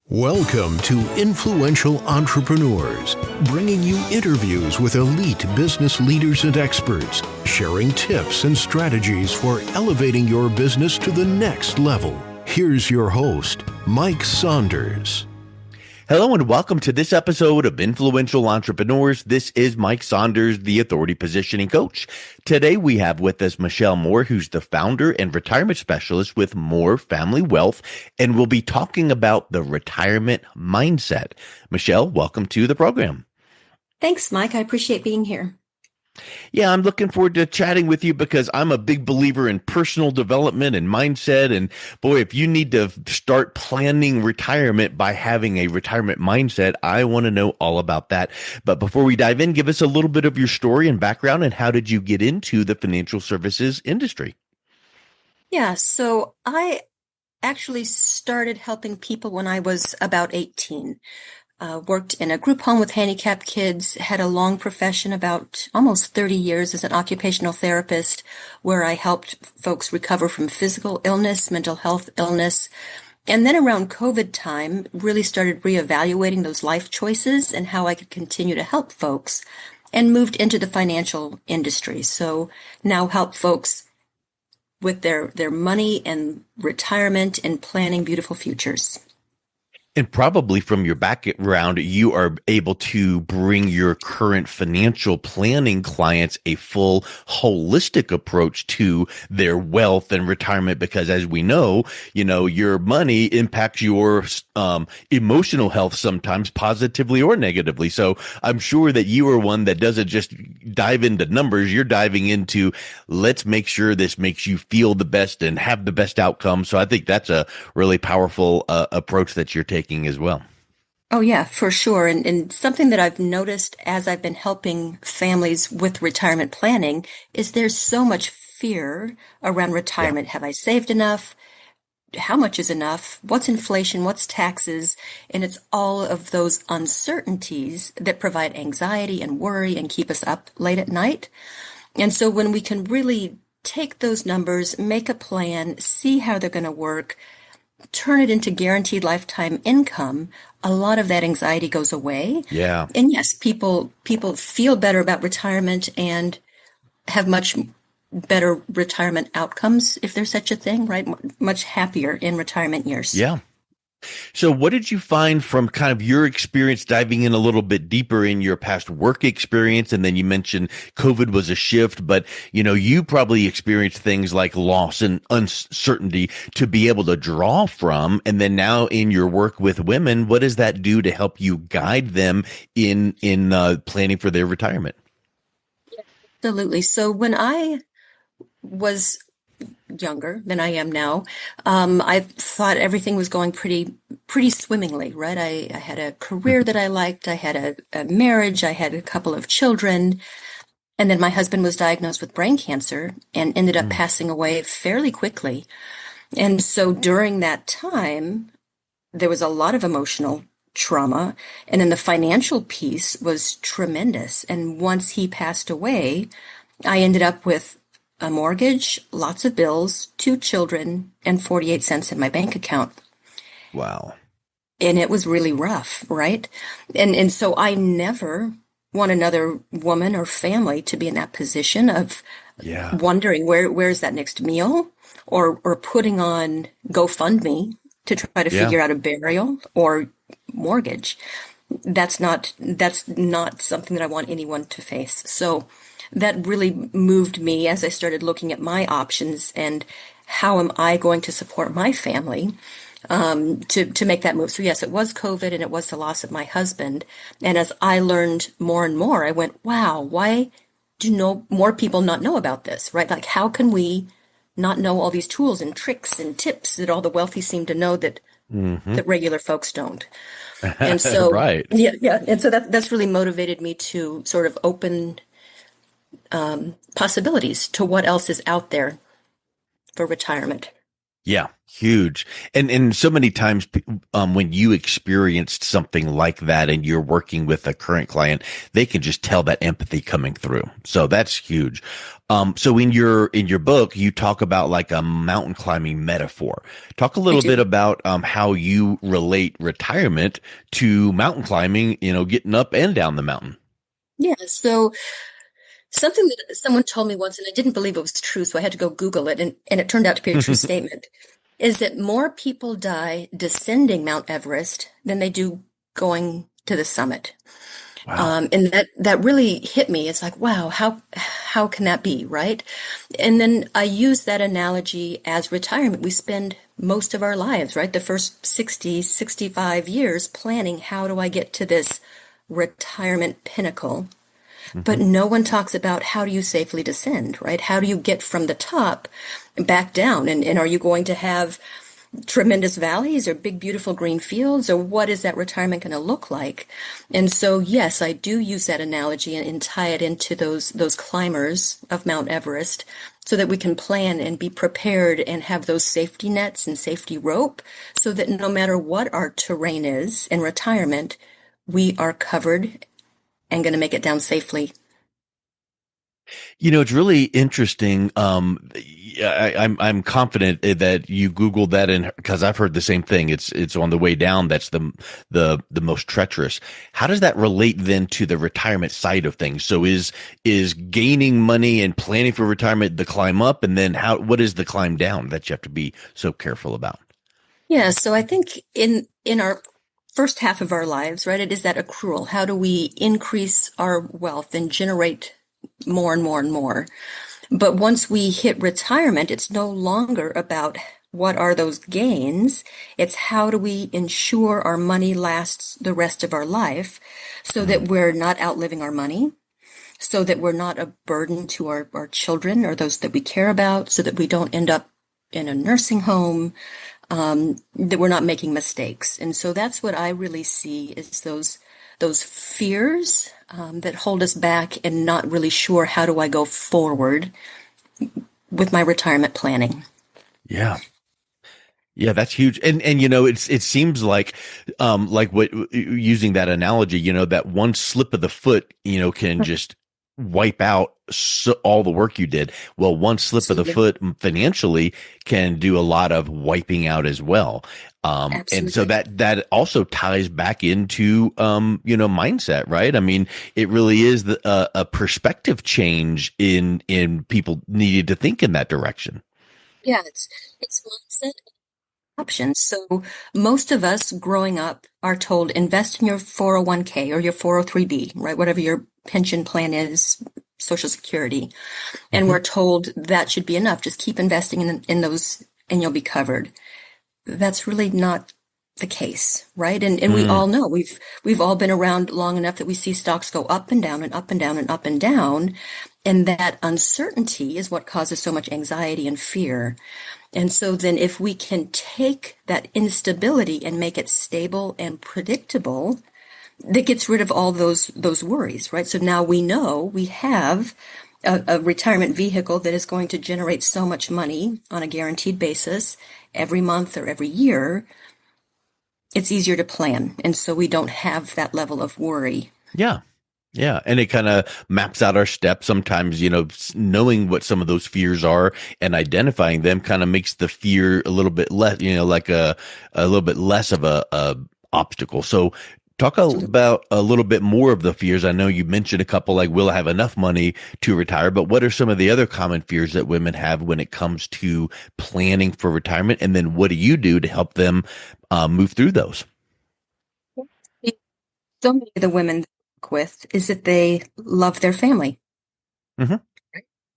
Welcome to Influential Entrepreneurs, bringing you interviews with elite business leaders and experts, sharing tips and strategies for elevating your business to the next level. Here's your host, Mike Saunders. Hello and welcome to this episode of Influential Entrepreneurs. This is Mike Saunders, the Authority Positioning Coach. Today we have with us Michelle Moore, who's the founder and retirement specialist with Moore Family Wealth, and we'll be talking about the retirement mindset. Michelle, welcome to the program. Thanks, Mike. I appreciate being here. Yeah, I'm looking forward to chatting with you because I'm a big believer in personal development and mindset. And boy, if you need to start planning retirement by having a retirement mindset, I want to know all about that. But before we dive in, give us a little bit of your story and background and how did you get into the financial services industry? Yeah, so I actually started helping people when I was about 18. Worked in a group home with handicapped kids, had a long profession, about almost 30 years as an occupational therapist, where I helped folks recover from physical illness, mental health illness. And then around COVID time, really started reevaluating those life choices and how I could continue to help folks, and moved into the financial industry. So now help folks with their money and retirement and planning beautiful futures. And probably from your background, you are able to bring your current financial planning clients a full holistic approach to their wealth and retirement, because as we know, your money impacts your emotional health sometimes positively or negatively. So I'm sure that you are one that doesn't just dive into numbers. You're diving into, let's make sure this makes you feel the best and have the best outcome. So I think that's a really powerful approach that you're taking as well. Oh, yeah, for sure. And something that I've noticed as I've been helping families with retirement planning is there's so much fear around retirement. Yeah. Have I saved enough? How much is enough? What's inflation? What's taxes? And it's all of those uncertainties that provide anxiety and worry and keep us up late at night. And so when we can really take those numbers, make a plan, see how they're going to work, turn it into guaranteed lifetime income, a lot of that anxiety goes away. Yeah. And yes, people feel better about retirement and have much better retirement outcomes, if there's such a thing, right? Much happier in retirement years. Yeah. So what did you find from kind of your experience, diving in a little bit deeper in your past work experience? And then you mentioned COVID was a shift, but you probably experienced things like loss and uncertainty to be able to draw from. And then now in your work with women, what does that do to help you guide them in planning for their retirement? Absolutely. So when I was younger than I am now, I thought everything was going pretty swimmingly, right? I had a career that I liked. I had a marriage. I had a couple of children. And then my husband was diagnosed with brain cancer and ended up passing away fairly quickly. And so during that time, there was a lot of emotional trauma. And then the financial piece was tremendous. And once he passed away, I ended up with a mortgage, lots of bills, 2 children, and 48 cents in my bank account. Wow. And it was really rough, right? And so I never want another woman or family to be in that position of wondering where's that next meal, or putting on GoFundMe to try to figure out a burial or mortgage. That's not something that I want anyone to face. So that really moved me as I started looking at my options and how am I going to support my family to make that move. So yes, it was COVID and it was the loss of my husband. And as I learned more and more, I went, wow, why do more people not know about this, right? Like, how can we not know all these tools and tricks and tips that all the wealthy seem to know that that regular folks don't? And so, right. Yeah. And so that's really motivated me to sort of open possibilities to what else is out there for retirement. Yeah, huge. And so many times when you experienced something like that and you're working with a current client, they can just tell that empathy coming through. So that's huge. So in your book, you talk about like a mountain climbing metaphor. Talk a I little bit do. about how you relate retirement to mountain climbing, getting up and down the mountain. Yeah. So something that someone told me once, and I didn't believe it was true, so I had to go Google it, and it turned out to be a true statement, is that more people die descending Mount Everest than they do going to the summit. Wow. And that really hit me. It's like, wow, how can that be, right? And then I use that analogy as retirement. We spend most of our lives, right? The first 60, 65 years planning, how do I get to this retirement pinnacle? But Hmm. no one talks about how do you safely descend, right? How do you get from the top back down? And are you going to have tremendous valleys or big, beautiful green fields, or what is that retirement going to look like? And so, yes, I do use that analogy and tie it into those climbers of Mount Everest so that we can plan and be prepared and have those safety nets and safety rope so that no matter what our terrain is in retirement, we are covered and going to make it down safely. It's really interesting. Yeah, I'm confident that you Googled that, and because I've heard the same thing. It's on the way down. That's the most treacherous. How does that relate then to the retirement side of things? So is gaining money and planning for retirement the climb up, and then what is the climb down that you have to be so careful about? Yeah, so I think in our first half of our lives, right, it is that accrual. How do we increase our wealth and generate more and more and more? But once we hit retirement, it's no longer about what are those gains. It's how do we ensure our money lasts the rest of our life so Mm, that we're not outliving our money, so that we're not a burden to our children or those that we care about, so that we don't end up in a nursing home, that we're not making mistakes. And so that's what I really see is those fears that hold us back and not really sure how do I go forward with my retirement planning. yeah. Yeah, that's huge. And it seems like what using that analogy, that one slip of the foot, can just wipe out all the work you did. Well, one slip of the Absolutely. foot financially can do a lot of wiping out as well. And so Absolutely. that also ties back into mindset, right? I mean, it really is a perspective change in people needed to think in that direction. Yeah, it's mindset options. So most of us growing up are told invest in your 401k or your 403b, right? Whatever your pension plan is, Social Security. And Hmm. we're told that should be enough. Just keep investing in those and you'll be covered. That's really not the case, right? And we Mm, all know we've all been around long enough that we see stocks go up and down and up and down and up and down. And that uncertainty is what causes so much anxiety and fear. And so then if we can take that instability and make it stable and predictable, that gets rid of all those worries, right? So now we know we have a retirement vehicle that is going to generate so much money on a guaranteed basis every month or every year. It's easier to plan. And so we don't have that level of worry. yeah. Yeah, and it kind of maps out our steps. Sometimes, knowing what some of those fears are and identifying them kind of makes the fear a little bit less, like a little bit less of a obstacle. So, talk Absolutely. about a little bit more of the fears. I know you mentioned a couple, like will I have enough money to retire? But what are some of the other common fears that women have when it comes to planning for retirement? And then what do you do to help them move through those? So many of the women that I work with is that they love their family. Hmm.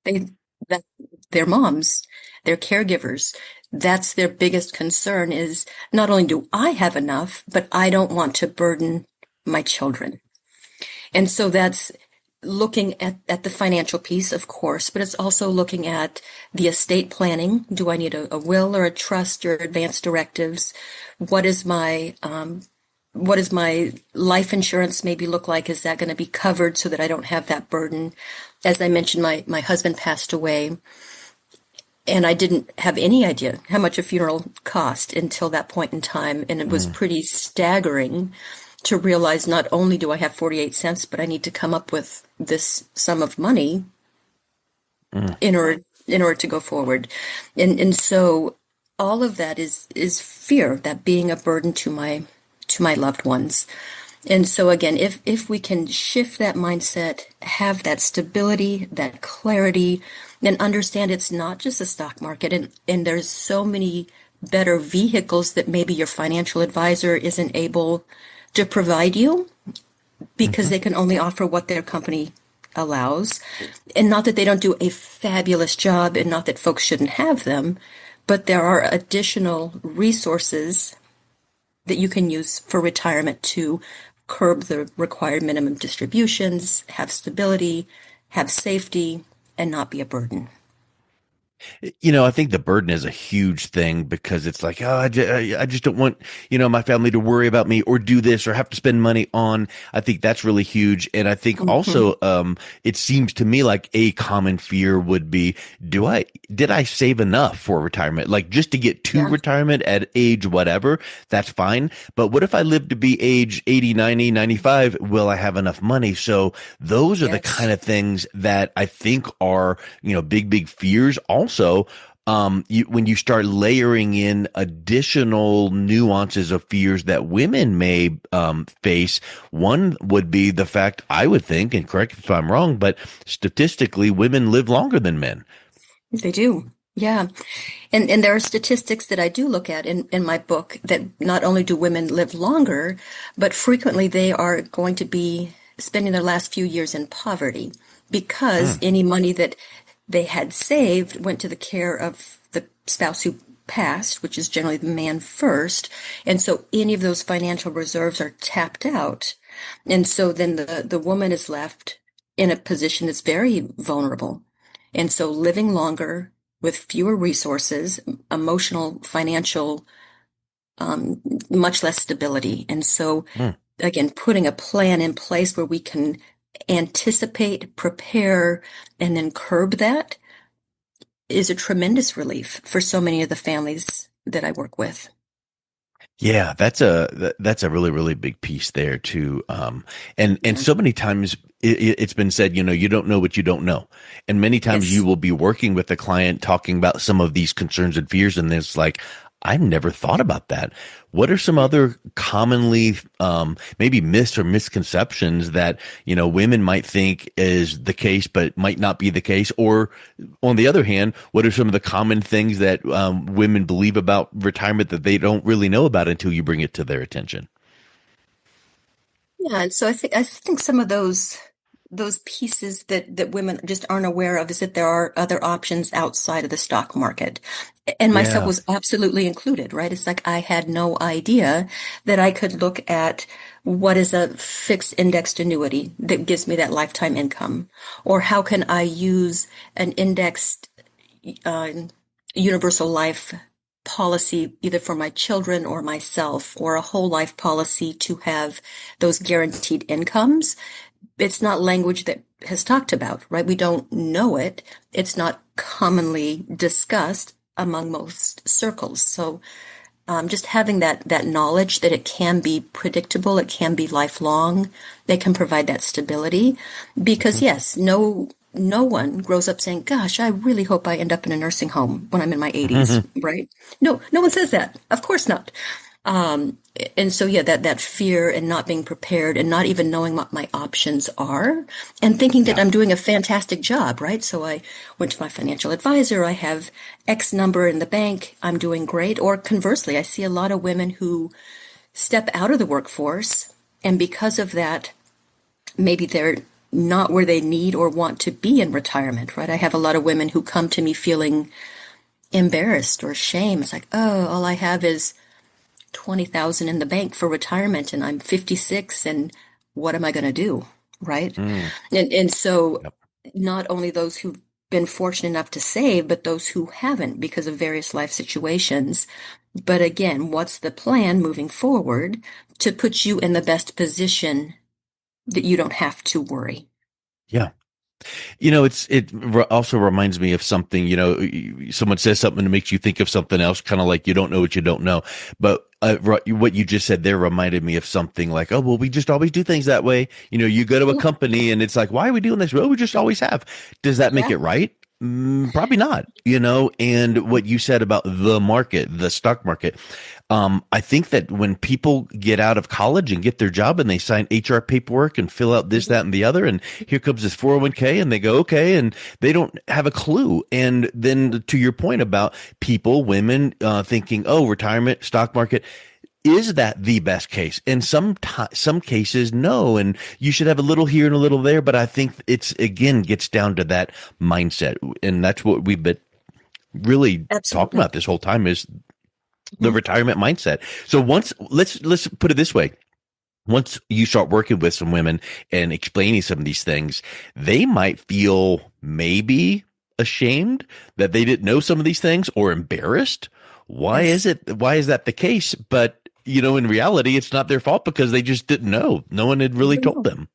They that their moms, their caregivers. That's their biggest concern is not only do I have enough, but I don't want to burden my children. And so that's looking at the financial piece, of course, but it's also looking at the estate planning. Do I need a will or a trust or advance directives? What is my life insurance maybe look like? Is that going to be covered so that I don't have that burden? As I mentioned, my husband passed away And I didn't have any idea how much a funeral cost until that point in time. And it was Mm, pretty staggering to realize not only do I have 48 cents, but I need to come up with this sum of money mm. in order to go forward. And so all of that is fear, that being a burden to my loved ones. And so again, if we can shift that mindset, have that stability, that clarity, and understand it's not just the stock market, and there's so many better vehicles that maybe your financial advisor isn't able to provide you because Mhm. they can only offer what their company allows. And not that they don't do a fabulous job, and not that folks shouldn't have them, but there are additional resources that you can use for retirement to curb the required minimum distributions, have stability, have safety, and not be a burden. I think the burden is a huge thing because it's like, oh, I just don't want, my family to worry about me or do this or have to spend money on. I think that's really huge. And I think Hmm. also, it seems to me like a common fear would be, did I save enough for retirement? Like just to get to Yeah. retirement at age whatever, that's fine. But what if I live to be age 80, 90, 95? Will I have enough money? So those are the kind Yes. of things that I think are, big fears. Also, when you start layering in additional nuances of fears that women may face, one would be the fact, I would think, and correct if I'm wrong, but statistically, women live longer than men. They do. Yeah. And there are statistics that I do look at in my book that not only do women live longer, but frequently they are going to be spending their last few years in poverty because Mm, any money that they had saved went to the care of the spouse who passed, which is generally the man first. And so any of those financial reserves are tapped out. And so then the woman is left in a position that's very vulnerable. And so living longer with fewer resources, emotional, financial, much less stability. And so, mm. again, putting a plan in place where we can anticipate, prepare, and then curb that is a tremendous relief for so many of the families that I work with. Yeah, that's a really really big piece there too. And Yeah. so many times it's been said, you don't know what you don't know, and many times you Yes. will be working with a client talking about some of these concerns and fears, and it's like, I've never thought about that. What are some other commonly maybe myths or misconceptions that women might think is the case, but might not be the case, or on the other hand, what are some of the common things that women believe about retirement that they don't really know about until you bring it to their attention? Yeah, and so I think some of those pieces that women just aren't aware of is that there are other options outside of the stock market. And myself Yeah. was absolutely included, right? It's like I had no idea that I could look at what is a fixed indexed annuity that gives me that lifetime income, or how can I use an indexed uh, universal life policy either for my children or myself, or a whole life policy to have those guaranteed incomes. It's not language that has talked about, right? We don't know it. It's not commonly discussed among most circles. So just having that knowledge that it can be predictable, it can be lifelong, they can provide that stability. Because Mhm. yes, no one grows up saying, "Gosh, I really hope I end up in a nursing home when I'm in my 80s," right? No, no one says that. Of course not. Um, and so yeah, that fear and not being prepared and not even knowing what my options are and thinking that Yeah. I'm doing a fantastic job, right? So I went to my financial advisor, I have X number in the bank, I'm doing great. Or conversely, I see a lot of women who step out of the workforce, and because of that, maybe they're not where they need or want to be in retirement, right? I have a lot of women who come to me feeling embarrassed or shame. It's like, oh, all I have is 20,000 in the bank for retirement and I'm 56, and what am I going to do? Right? Mm. And so Yep. not only those who've been fortunate enough to save, but those who haven't because of various life situations. But again, what's the plan moving forward to put you in the best position that you don't have to worry? Yeah. Also reminds me of something, someone says something that makes you think of something else, kind of like you don't know what you don't know. But what you just said there reminded me of something like, oh, well, we just always do things that way. You go to a company and it's like, why are we doing this? Well, we just always have. Does that make Yeah. it right? Probably not. And what you said about the market, the stock market, I think that when people get out of college and get their job and they sign HR paperwork and fill out this, that, and the other, and here comes this 401k and they go, okay, and they don't have a clue. And then to your point about people, women, thinking, oh, retirement, stock market, is that the best case? In some cases, no. And you should have a little here and a little there. But I think it's, again, gets down to that mindset. And that's what we've been really talking Absolutely. about this whole time is the retirement mindset. So let's put it this way. Once you start working with some women and explaining some of these things, they might feel maybe ashamed that they didn't know some of these things or embarrassed. Why Yes. is it? Why is that the case? But in reality, it's not their fault because they just didn't know. No one had really told them.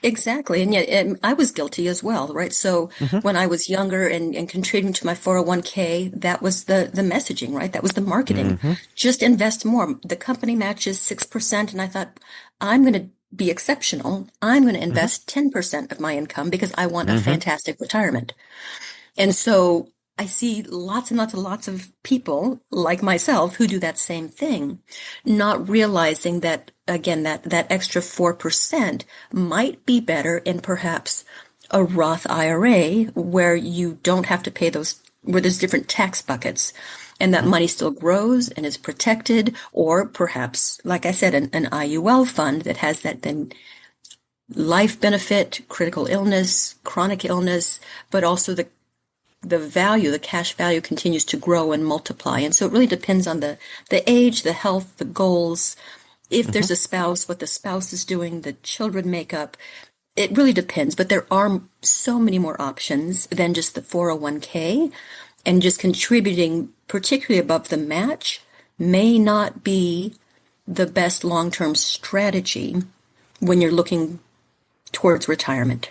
Exactly. And yet, and I was guilty as well, right? So Hmm. when I was younger and contributing to my 401k, that was the messaging, right? That was the marketing. Hmm. Just invest more. The company matches 6%. And I thought, I'm going to be exceptional. I'm going to Hmm. invest 10% of my income because I want a Hmm. fantastic retirement. And so I see lots and lots and lots of people like myself who do that same thing, not realizing that, again, that extra 4% might be in perhaps a Roth IRA where you don't have to pay those, where there's different tax buckets and that money still grows and is protected, or perhaps, like I said, an IUL fund that has that then life benefit, critical illness, chronic illness, but also the value, the cash value continues to grow and multiply. And so it really depends on the age, the health, the goals. If Hmm. there's a spouse, what the spouse is doing, the children makeup. It really depends, but there are so many more options than just the 401k, and just contributing, particularly above the match, may not be the best long-term strategy when you're looking towards retirement.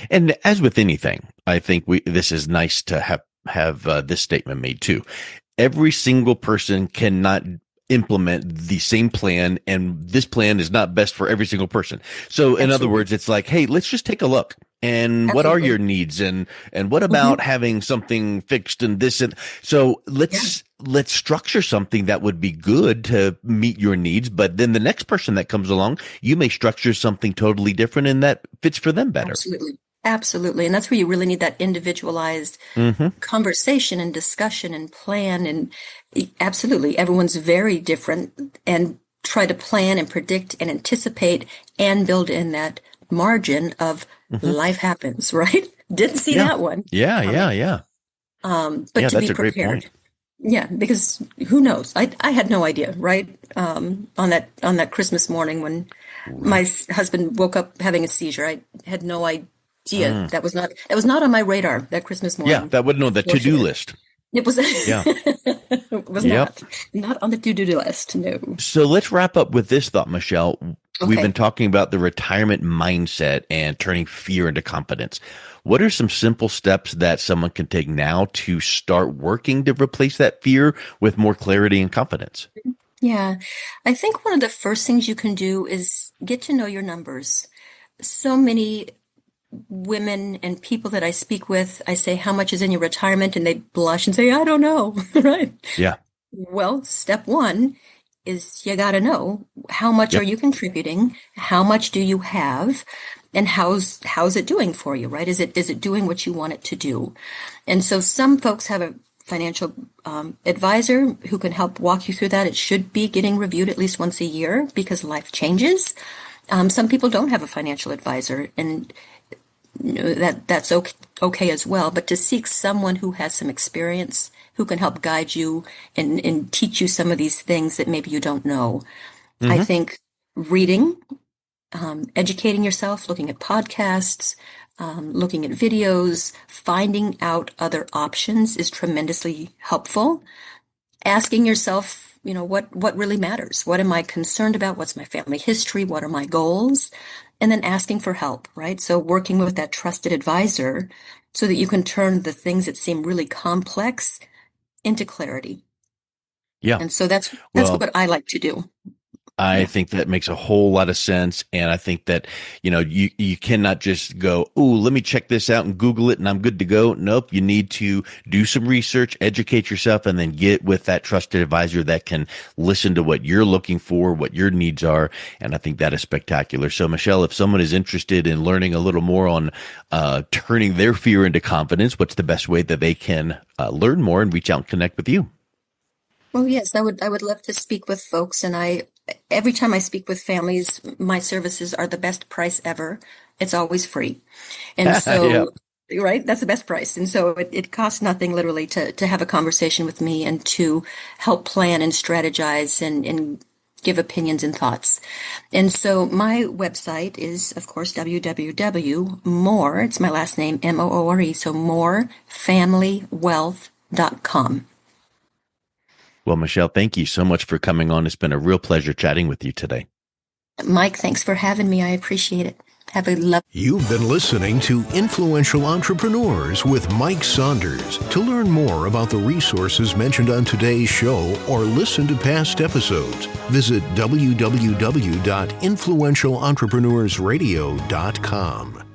And as with anything, I think this is nice to have this statement made too. Every single person cannot implement the same plan, and this plan is not best for every single person. So in other Absolutely. words, it's like, hey, let's just take a look. And what are your Absolutely. needs, and what about Hmm. having something fixed and this, and so Yeah. let's structure something that would be good to meet your needs. But then the next person that comes along, you may structure something totally different and that fits for them better. Absolutely. Absolutely. And that's where you really need that individualized Hmm. conversation and discussion and plan. And absolutely, everyone's very different, and try to plan and predict and anticipate and build in that margin of Hmm. life happens, right? Didn't see Yeah. that one Yeah. Yeah. coming. Yeah. But Yeah. to be That's a great point. prepared. Yeah, because who knows? I had no idea, right? On that Christmas morning when my Right. husband woke up having a seizure, I had no idea. Mm. That was not on my radar that Christmas Yeah, morning, that would know the for to-do sure. list. It was Yeah. it was Yep. not on the to-do list. No. So let's wrap up with this thought, Michelle. We've been Okay. talking about the retirement mindset and turning fear into confidence. What are some simple steps that someone can take now to start working to replace that fear with more clarity and confidence? Yeah, I think one of the first things you can do is get to know your numbers. So many women and people that I speak with, I say, how much is in your retirement? And they blush and say, I don't know. Right. Yeah. Well, step one is you got to know, how much are Yep. you contributing? How much do you have? And how's it doing for you, right? Is it doing what you want it to do? And so some folks have a financial advisor who can help walk you through that. It should be getting reviewed at least once a year because life changes. Some people don't have a financial advisor, and that's okay as well. But to seek someone who has some experience, who can help guide you and teach you some of these things that maybe you don't know. I Hmm. think reading, educating yourself, looking at podcasts, looking at videos, finding out other options is tremendously helpful. Asking yourself, what really matters? What am I concerned about? What's my family history? What are my goals? and then asking for help, right? So working with that trusted advisor so that you can turn the things that seem really complex into clarity. Yeah. And so that's Well, what I like to do. I Yeah. think that makes a whole lot of sense. And I think that, you cannot just go, oh, let me check this out and Google it and I'm good to go. Nope. You need to do some research, educate yourself, and then get with that trusted advisor that can listen to what you're looking for, what your needs are. And I think that is spectacular. So, Michelle, if someone is interested in learning a little more on turning their fear into confidence, what's the best way that they can learn more and reach out and connect with you? Well, yes, I would love to speak with folks, and every time I speak with families, my services are the best price ever. It's always free. And Yeah. so, right, that's the best price. And so it costs nothing literally to have a conversation with me and to help plan and strategize and give opinions and thoughts. And so my website is, of course, www.more, it's my last name, Moore, so morefamilywealth.com. Well, Michelle, thank you so much for coming on. It's been a real pleasure chatting with you today. Mike, thanks for having me. I appreciate it. Have a lovely You've been listening to Influential Entrepreneurs with Mike Saunders. To learn more about the resources mentioned on today's show or listen to past episodes, visit www.influentialentrepreneursradio.com.